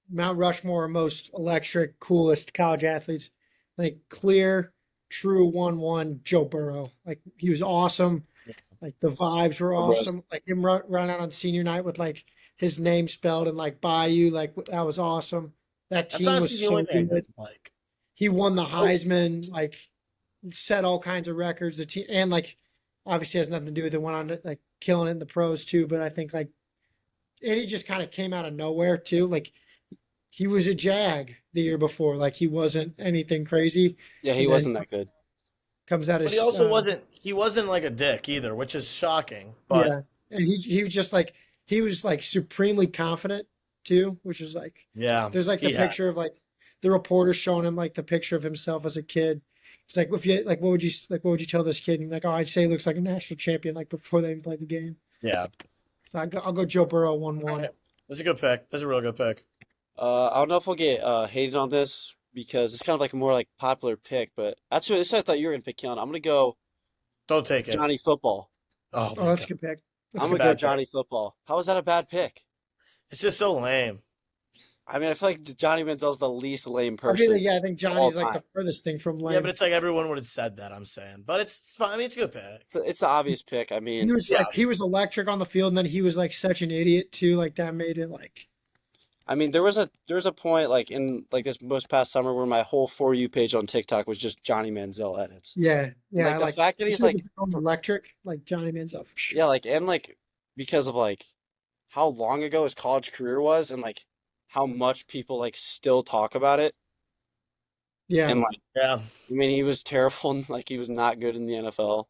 Mount Rushmore, most electric, coolest college athletes. I think clear, true 1-1, Joe Burrow. Like he was awesome. Like the vibes were Joe Burrow's- awesome. Like him running out on senior night with like his name spelled and like Bayou, like that was awesome. That That's team honestly was the so only thing I good. didn't like. He won the Heisman, like set all kinds of records. The team and like obviously has nothing to do with it. Went on to, like killing it in the pros too. But I think like and he just kind of came out of nowhere too. Like he was a Jag the year before. Like he wasn't anything crazy. Yeah, he And wasn't then that good. comes out But as he also wasn't like a dick either, which is shocking. But yeah, and he was just like he was like supremely confident too, which is like yeah, there's like the he had- picture of like the reporter showing him like the picture of himself as a kid. It's like if you like what would you tell this kid? And like, oh, I'd say he looks like a national champion like before they even played the game. yeah. So I'll go Joe Burrow 1-1. That's a good pick. That's a real good pick. I don't know if we'll get hated on this because it's kind of like a more like popular pick, but that's what I thought you were gonna pick, Keon. I'm gonna go Don't take it. Johnny Football. Oh, Oh, my that's a God. good pick. I'm That's a gonna good go bad pick. Johnny Football. How is that a bad pick? It's just so lame. I mean, I feel like Johnny Manziel's the least lame I person. really, yeah, I think Johnny's all like the time. furthest thing from lame. Yeah, but it's like everyone would have said that. I'm saying, but it's fine. I mean, it's a good pick. It's an obvious pick. I he mean, was yeah. like he was electric on the field, and then he was like such an idiot too. Like that made it like there was a point like in like this most past summer where my whole For You page on TikTok was just Johnny Manziel edits. yeah. Like I the fact that he's like electric, like Johnny Manziel for sure. yeah, like and like because of like how long ago his college career was and like how much people like still talk about it. Yeah, And like Yeah, I mean he was terrible and like he was not good in the NFL.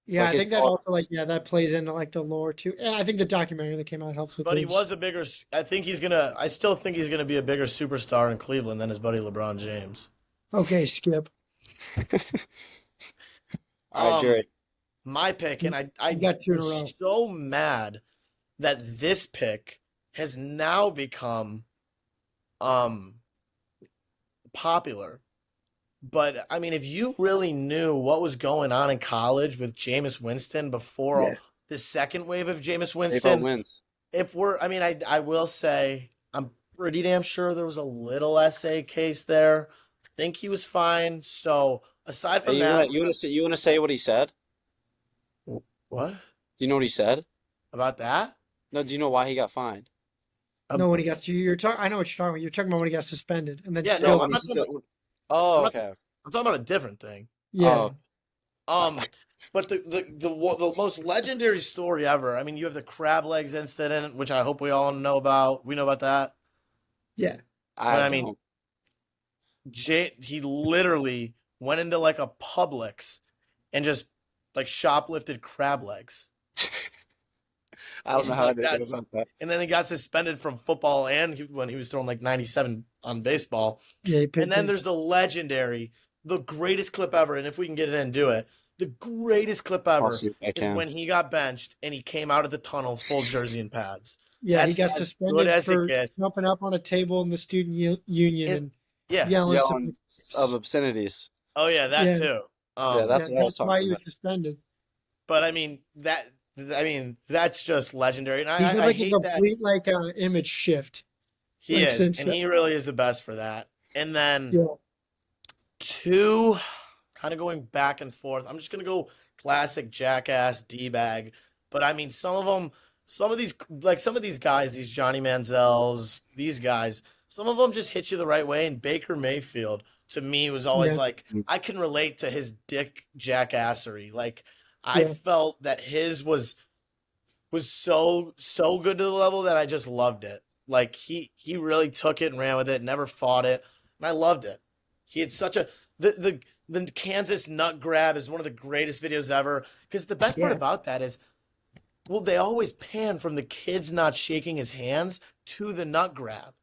yeah. like I his think that ball- also like that plays into like the lore too. And I think the documentary that came out helps with. but he things. was a bigger. I still think he's gonna be a bigger superstar in Cleveland than his buddy LeBron James. Okay. Skip. All right, Jerry. My pick, and I You got 2 in a was row. so mad that this pick has now become popular. But I mean, if you really knew what was going on in college with Jameis Winston before Yeah. the second wave of Jameis Dave Winston, wins. I will say I'm pretty damn sure there was a little essay case there. I think he was fine. So aside Hey, from you that, wanna say what he said? what Do you know what he said? about that? No, do you know why he got fined? No, when he got you're talking. I know what you're talking about. You're talking about when he got suspended and then Yeah, still. no, I'm not talking about, I'm not, Okay. I'm talking about a different thing. Yeah. Um, but the most legendary story ever. I mean, you have the crab legs incident, which I hope we all know about. We know about that. Yeah. I mean, don't. He literally went into like a Publix and just like shoplifted crab legs. I don't know how I Like, did that's about that. and then he got suspended from football when he was throwing like 97 on baseball. Yeah. He picked And then it. there's the legendary, the greatest clip ever. And if we can get it in, do it. The greatest clip ever I'll see if I is can. when he got benched and he came out of the tunnel full jersey and pads. Yeah, he That's got as good suspended as it for gets. jumping up on a table in the student union and Yeah. yelling Yelling some. of obscenities. Oh yeah, that Yeah. too. Yeah, that's what I was That's why talking he was about. suspended. But I mean that's just legendary. And He's I like a hate that complete image shift. he like, is, since and he really is the best for that. And then Yeah. two, kind of going back and forth. I'm just gonna go classic jackass D-bag. But I mean, some of these guys, these Johnny Manziels, these guys, some of them just hit you the right way. And Baker Mayfield, to me, was always Yeah. like, I can relate to his dick jackassery. Like, I Yeah. felt that his was so good to the level that I just loved it. Like he really took it and ran with it, never fought it, and I loved it. He had such a the Kansas nut grab is one of the greatest videos ever. Because the best part Yeah. about that is, well, they always pan from the kids not shaking his hands to the nut grab.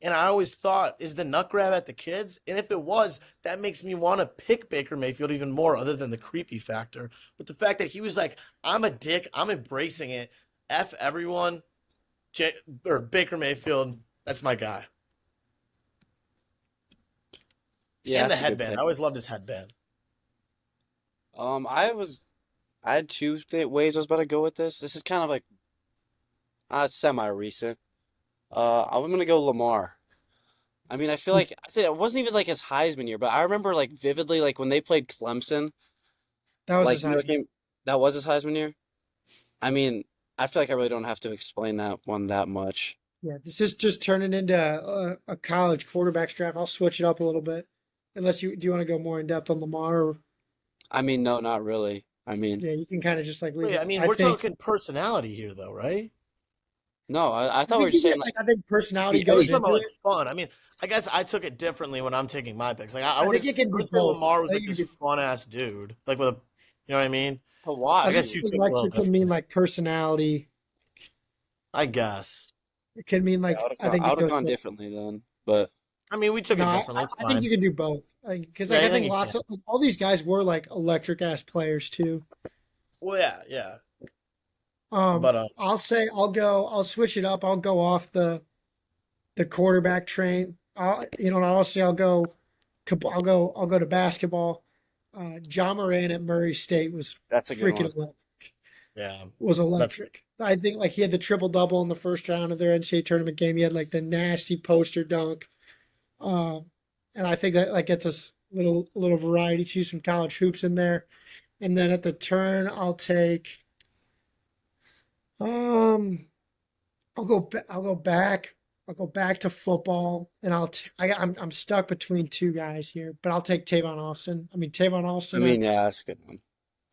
And I always thought, is the nut grab at the kids? And if it was, that makes me want to pick Baker Mayfield even more, other than the creepy factor. But the fact that he was like, I'm a dick, I'm embracing it. F everyone. Baker Mayfield, that's my guy. Yeah, And the that's a good headband. pick. I always loved his headband. I had two ways I was about to go with this. This is kind of like semi-recent. I'm gonna go Lamar. I mean, I think it wasn't even like his Heisman year, but I remember like vividly like when they played Clemson, That was like his you know, Heisman. that was his Heisman year. I mean, I feel like I really don't have to explain that one that much. Yeah, this is just turning into a college quarterbacks draft. I'll switch it up a little bit, unless do you want to go more in depth on Lamar? Or, I mean, no, not really. I mean, yeah, you can kind of just leave Wait, it. I mean, I we're think, talking personality here, though, right? no, I I thought we were think you saying get, like I think personality Yeah, We're goes talking into about like it. fun. I mean, I guess I took it differently when I'm taking my picks. Like I I would think it can be say both. Lamar was I like think you this could. fun ass dude, like with a, you know what I mean? to I watch. I guess think you took it a little electric can mean differently. like personality. I guess. It can mean Yeah, I think I it would have goes. gone differently then, but I mean, we took No, it I, differently. It's I think fine. you can do both. Because Yeah, I I think think you lots can. of all these guys were like electric ass players too. Well, yeah. Um, But I'll switch it up. I'll go off the quarterback train. And honestly, I'll go to basketball. John Moran at Murray State was that's a good freaking one. electric. yeah, Was that's electric. I think like he had the triple double in the first round of their NCAA tournament game. He had like the nasty poster dunk. And I think that like gets us little variety to some college hoops in there. And then at the turn, I'll take um I'll go back. I'll go back to football, and I'm stuck between two guys here, but I'll take Tavon Austin. I mean Tavon I Austin. mean, yeah, that's a good one.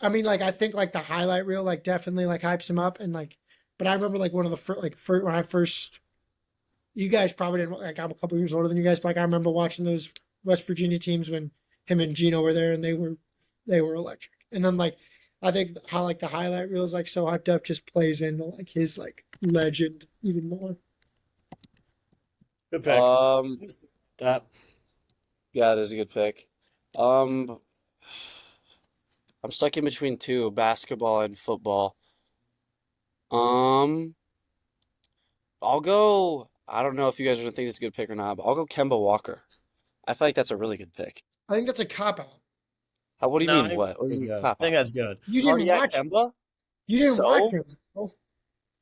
Like I think like the highlight reel like definitely like hypes him up, and like, but I remember like one of the first when I first. You guys probably didn't like. I'm a couple years older than you guys, but like I remember watching those West Virginia teams when him and Gino were there, and they were electric. And then like I think how like the highlight reel is like so hyped up just plays into like his like legend even more. good pick. That Yeah, that's a good pick. Um, I'm stuck in between two, basketball and football. Um, I'll go. I don't know if you guys are gonna think this is a good pick or not, but I'll go Kemba Walker. I feel like that's a really good pick. I think that's a cop out. What do you no, I mean? think What? that's What do you pretty mean? good. I Pop think out? that's good. You didn't Cardiac watch him. Kemba? You didn't watch So? him. Oh,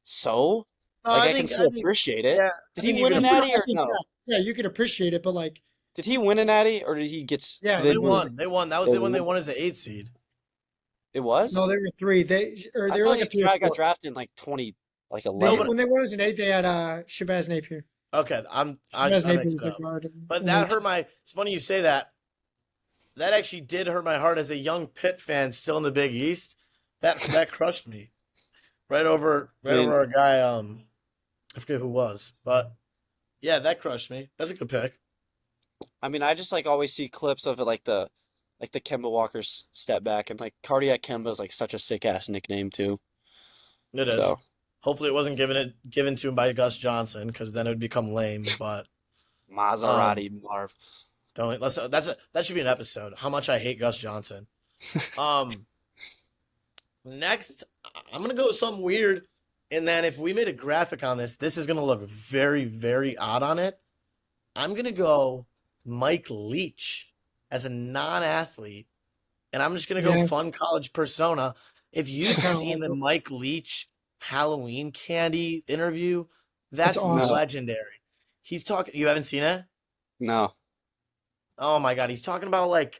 So? No, Like I I can think still I think appreciate it. yeah. Did I he think you win can a I natty or think no? yeah, you could appreciate it, but like Did he win a natty or did he get? yeah, Did They they won. lose? won. They won. That was They the when they won? won as an 8 seed. It No, was? they were three. I They were thought like a he three or got four. drafted in like 20 like They, 11. when they won as an 8, they had Shabazz Napier. Okay, I Shabazz Napier mixed was it the up. guard. But that hurt my. It's funny you say that. That actually did hurt my heart as a young Pitt fan still in the Big East. That crushed me. Right over I mean, our guy. I forget who it was, but yeah, that crushed me. That's a good pick. I just like always see clips of it, like the Kemba Walker's step back, and like Cardiac Kemba is like such a sick ass nickname too. It is. So Hopefully, it wasn't given to him by Gus Johnson, because then it would become lame. But Maserati Marv. don't that should be an episode. How much I hate Gus Johnson. Next, I'm gonna go with something weird, and then if we made a graphic on this, this is gonna look very, very odd on it. I'm gonna go Mike Leach as a non-athlete, and I'm just gonna go Yeah. fun college persona. If you've kinda seen the like it. Mike Leach Halloween candy interview, that's awesome. legendary. He's talking. You haven't seen it? No. Oh my God, he's talking about like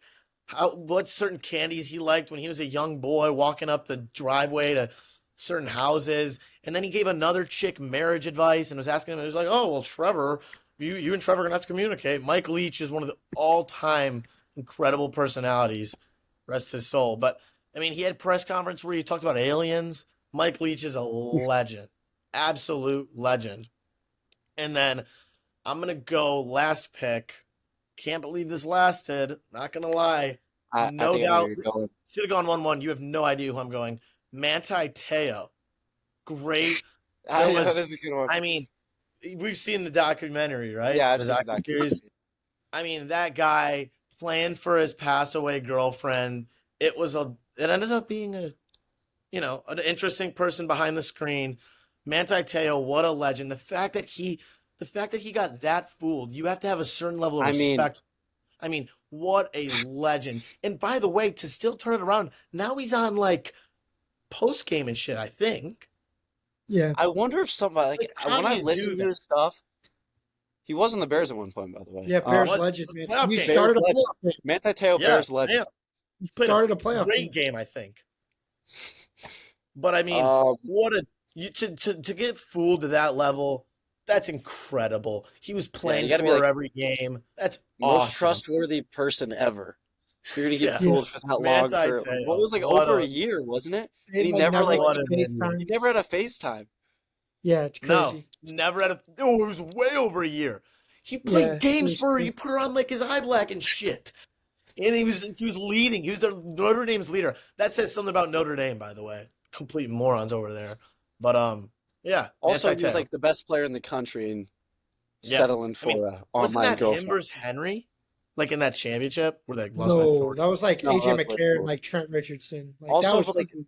what certain candies he liked when he was a young boy walking up the driveway to certain houses, and then he gave another chick marriage advice and was asking him. He was like, "Oh well, Trevor, you and Trevor are gonna have to communicate." Mike Leach is one of the all-time incredible personalities. Rest his soul. But I mean, he had a press conference where he talked about aliens. Mike Leach is a legend, absolute legend. And then I'm gonna go last pick. Can't believe this lasted. Not gonna lie. I No think I know doubt. where you're going. Should have gone 1-1. You have no idea who I'm going. Manti Te'o. Great. Yeah, was- that is a good one. I mean, we've seen the documentary, right? Yeah, I've The seen the docuseries. I mean, that guy playing for his passed away girlfriend. It ended up being an interesting person behind the screen. Manti Te'o, what a legend. The fact that he got that fooled, you have to have a certain level of I mean- respect. I mean, what a legend. And by the way, to still turn it around, now he's on like post game and shit, I think. Yeah. I wonder if somebody Like, how when do I you listen do to that? his stuff, he was on the Bears at one point, by the way. Yeah, Bears was- legend, man. playoff He game. started a Bears playoff game. Manti Te'o, Bears legend. yeah. He Played started a playoff great game. game, I think. But I mean, to get fooled to that level, that's incredible. He was playing you gotta for be like every game. That's Most awesome. trustworthy person ever. You're gonna get Yeah. fooled for that long Manti for Te'o, what was like what over a- a year, wasn't it? They And he like, never like what had a minion. FaceTime. he never had a FaceTime. Yeah, it's No, crazy. never had a. Oh, it was way over a year. He played Yeah, games it for her. was- He put her on like his eye black and shit. And he was leading. He was the Notre Dame's leader. That says something about Notre Dame, by the way. Complete morons over there. But yeah. Also, Manti he was Te'o. like the best player in the country and Yeah. settling for I mean, a wasn't online that girlfriend. Himbers Henry, like in that championship where they lost by No, 40? that was like No, AJ that was way McCarron, before. like Trent Richardson. Like, Also, that was but, like, fucking-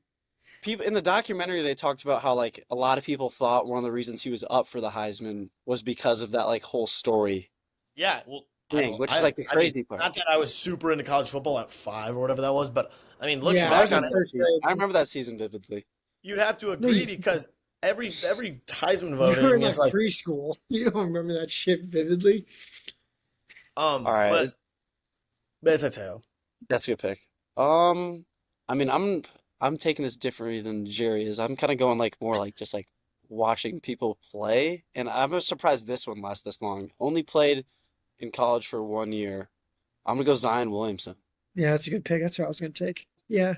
People in the documentary, they talked about how like a lot of people thought one of the reasons he was up for the Heisman was because of that like whole story Yeah, well, thing, which is like the crazy part. Not that I was super into college football at 5 or whatever that was, but I mean, looking Yeah, I back was on in it, first grade. I remember that season vividly. you'd have to agree you- because every Heisman you were voting in is like like, preschool. You don't remember that shit vividly. All right, but it's a tail. that's a good pick. I mean, I'm taking this differently than Jerry is. I'm kind of going like more like just like watching people play, and I'm surprised this one lasts this long. Only played in college for 1 year. I'm gonna go Zion Williamson. Yeah, that's a good pick. That's what I was gonna take. Yeah.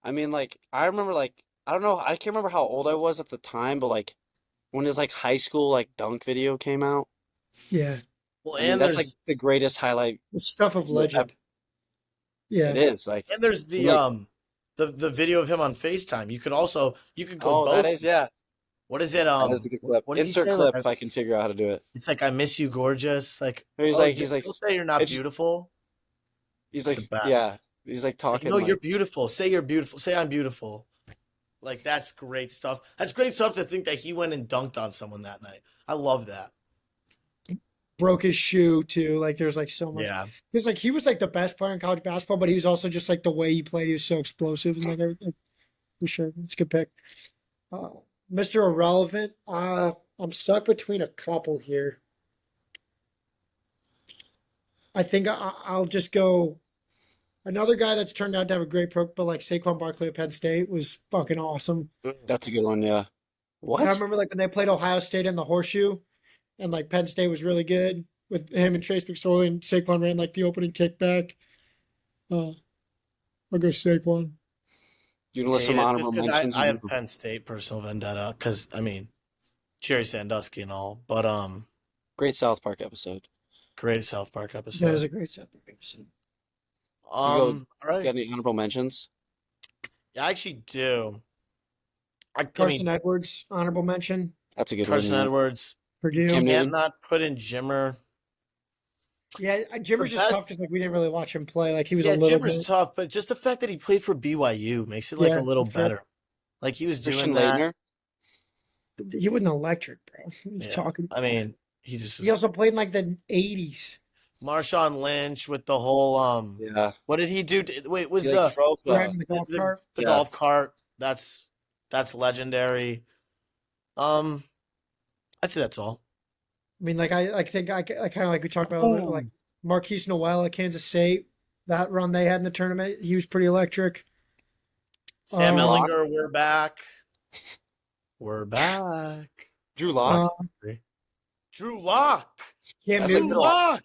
I mean, like, I remember, like, I don't know, I can't remember how old I was at the time, but, like, when his, like, high school, like, dunk video came out, Yeah. Well, I mean, and that's, there's like, the greatest highlight The stuff of Well, legend. Yeah. it is. Like, and there's the Like- the video of him on FaceTime. You could go oh, both. that is, yeah, What is it? that is a good clip. what does he Insert say? clip Like, if I can figure out how to do it. it's like I miss you, gorgeous. Like He's oh, like, he's like, don't say you're not it just- beautiful. he's it's like, the best. yeah, he's, like, It's like, talking, no, you're like, beautiful. Say you're beautiful. Say I'm beautiful. Like that's great stuff. That's great stuff to think that he went and dunked on someone that night. I love that. Broke his shoe too. Like there's like so much. Yeah. Because like he was like the best player in college basketball, but he was also just like the way he played. He was so explosive and like everything. For sure, it's a good pick. Mr. Irrelevant. I'm stuck between a couple here. I think I'll just go. Another guy that's turned out to have a great pro, but like Saquon Barkley at Penn State was fucking awesome. that's a good one, yeah. I What? remember like when they played Ohio State in the horseshoe, and like Penn State was really good with him and Trace McSorley, and Saquon ran like the opening kickback. I'll go Saquon. You can list Hate some it honorable just because mentions. I have Penn State personal vendetta. Because I mean, Jerry Sandusky and all, but Great South Park episode. great South Park That was episode. a great South Park episode. All Got right. any honorable mentions? Yeah, I actually do. I Carson mean, Edwards, honorable mention. That's a good Carson one. Yeah. Edwards. Purdue. Cam Can't Newton. not put in Jimmer. Yeah, Jimmer's The just tough best- because like we didn't really watch him play. Like he was Yeah, a little Jimmer's bit. tough, but just the fact that he played for BYU makes it like Yeah, a little for sure. better. Like he was Christian doing that. Leitner. He wasn't electric, bro. What are you Yeah, talking about? I mean, he just He also played in like the 80s. Marshawn Lynch with the whole Yeah. what did he do? Wait, was He, like, the drove, Driving the golf the, cart. the Yeah. golf cart? That's legendary. I'd say that's all. I mean, like I think I kind of like we talked about a little bit, like Marquise Noel at Kansas State. That run they had in the tournament, he was pretty electric. Sam Lock. Ellinger, we're back. We're back. Drew Lock. Drew Lock. Cam That's a Newton. lock.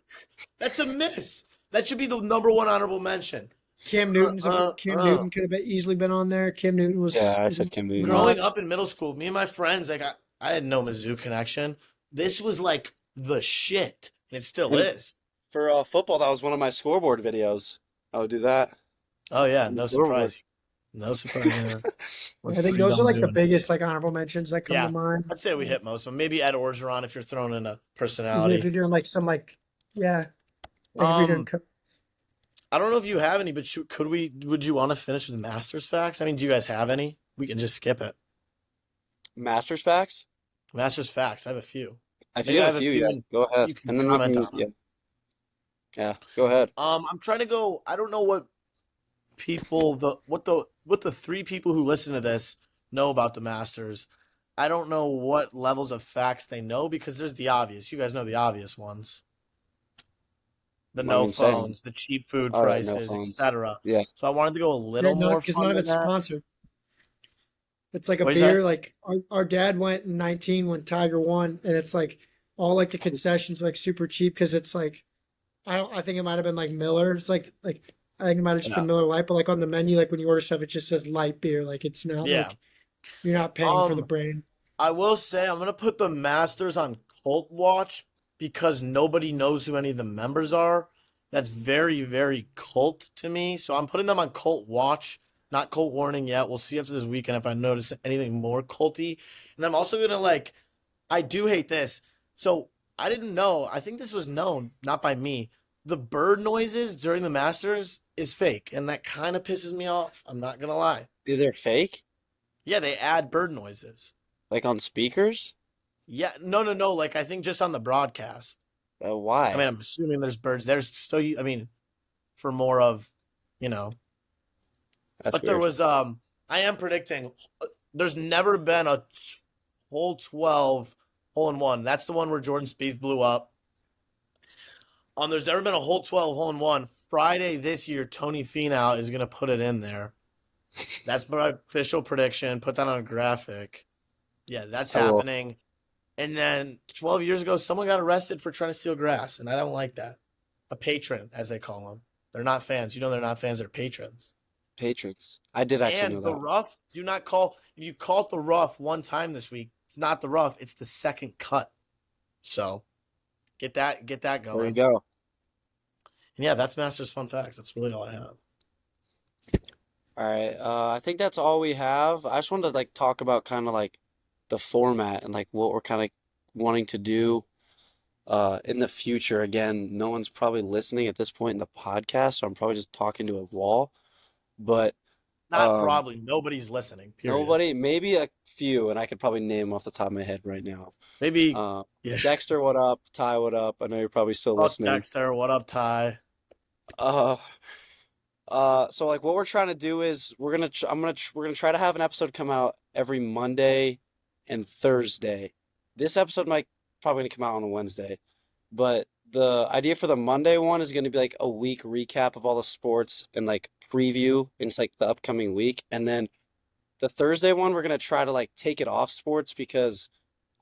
That's a miss. That should be the number one honorable mention. Cam Newton could have easily been on there. Cam Newton was. Yeah, I was said Cam Newton. Growing up in middle school, me and my friends, like I had no Mizzou connection. This was like the shit. And it still is. For football, that was one of my scoreboard videos. I would do that. Oh yeah, no Scoreboard. surprise. No surprise there. I think those are like the biggest like honorable mentions that come Yeah. to mind. I'd say we hit most of them. Maybe Ed Orgeron if you're throwing in a Even if personality. you're doing like some like yeah. Like if you're Um, doing I don't know if you have any, but would you want to finish with Masters facts? I mean, do you guys have any? We can just skip it. Masters facts? Masters facts. I have a few. If Maybe you I have have a a few, few yeah, and go ahead. you can And then comment on yeah. Yeah, go ahead. I'm trying to go. I don't know what people what the three people who listen to this know about the Masters. I don't know what levels of facts they know because there's the obvious. You guys know the obvious ones. The I no mean, same. phones, the cheap food All right, no prices, phones. etc. Yeah. So I wanted to go a little more because fun none of than it's that. sponsored. It's like a What is beer. that? Like our dad went in 19 when Tiger won, and it's like all like the concessions are like super cheap because it's like I think it might have been like Miller. It's like I think it might have just Yeah. been Miller Lite, but like on the menu, like when you order stuff, it just says light beer. Like it's not Yeah. like you're not paying for the brand. I will say I'm gonna put the Masters on Cult Watch because nobody knows who any of the members are. That's very, very cult to me. So I'm putting them on Cult Watch, not Cult Warning yet. We'll see after this weekend if I notice anything more culty. And I'm also gonna I do hate this. So I didn't know. I think this was known, not by me. The bird noises during the Masters is fake, and that kind of pisses me off. I'm not gonna lie. They're fake? Yeah, they add bird noises. Like on speakers? Yeah, no. Like I think just on the broadcast. Why? I mean, I'm assuming there's birds. There's still, I mean, for more of, That's but there weird. was, I am predicting there's never been a hole 12 hole in one. That's the one where Jordan Spieth blew up. There's never been a hole 12 hole in one. Friday this year, Tony Finau is going to put it in there. That's my official prediction. Put that on a graphic. Yeah, that's I will. happening. And then 12 years ago, someone got arrested for trying to steal grass, and I don't like that. A patron, as they call them. They're not fans. You know they're not fans. They're patrons. Patrons. I did actually know And the that. rough, do not call. If you call it the rough one time this week, it's not the rough. It's the second cut. So get that There you going. go. And yeah, that's Masters Fun Facts. That's really all I have. All right. I think that's all we have. I just wanted to talk about kind of the format and what we're kind of wanting to do in the future. Again, no one's probably listening at this point in the podcast, so I'm probably just talking to a wall. But Not probably. Nobody's listening. Period. nobody, maybe a few, and I could probably name them off the top of my head right now. Maybe. Yeah. Dexter, what up? Ty, what up? I know you're probably still What up, listening. Dexter? What up, Ty? So what we're trying to do is we're gonna try to have an episode come out every Monday and Thursday. This episode might probably gonna come out on a Wednesday, but the idea for the Monday one is gonna be a week recap of all the sports and preview into the upcoming week, and then the Thursday one, we're gonna try to like take it off sports because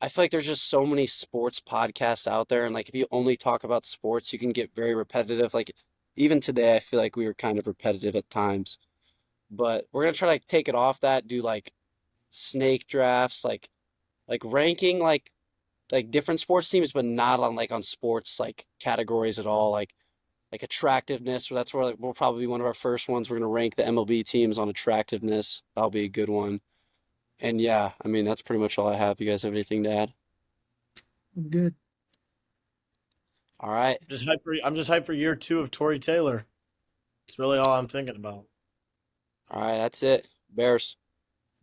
I feel like there's just so many sports podcasts out there, and like if you only talk about sports, you can get very repetitive. Like even today, I feel like we were kind of repetitive at times. But we're gonna try to like take it off that, do like snake drafts, like ranking like different sports teams, but not on like on sports like categories at all. Like attractiveness, or that's where like, we'll probably be one of our first ones. We're gonna rank the MLB teams on attractiveness. That'll be a good one. And yeah, I mean that's pretty much all I have. You guys have anything to add? I'm good. All right. I'm just hyped for year 2 of Tory Taylor. It's really all I'm thinking about. All right, that's it. Bears.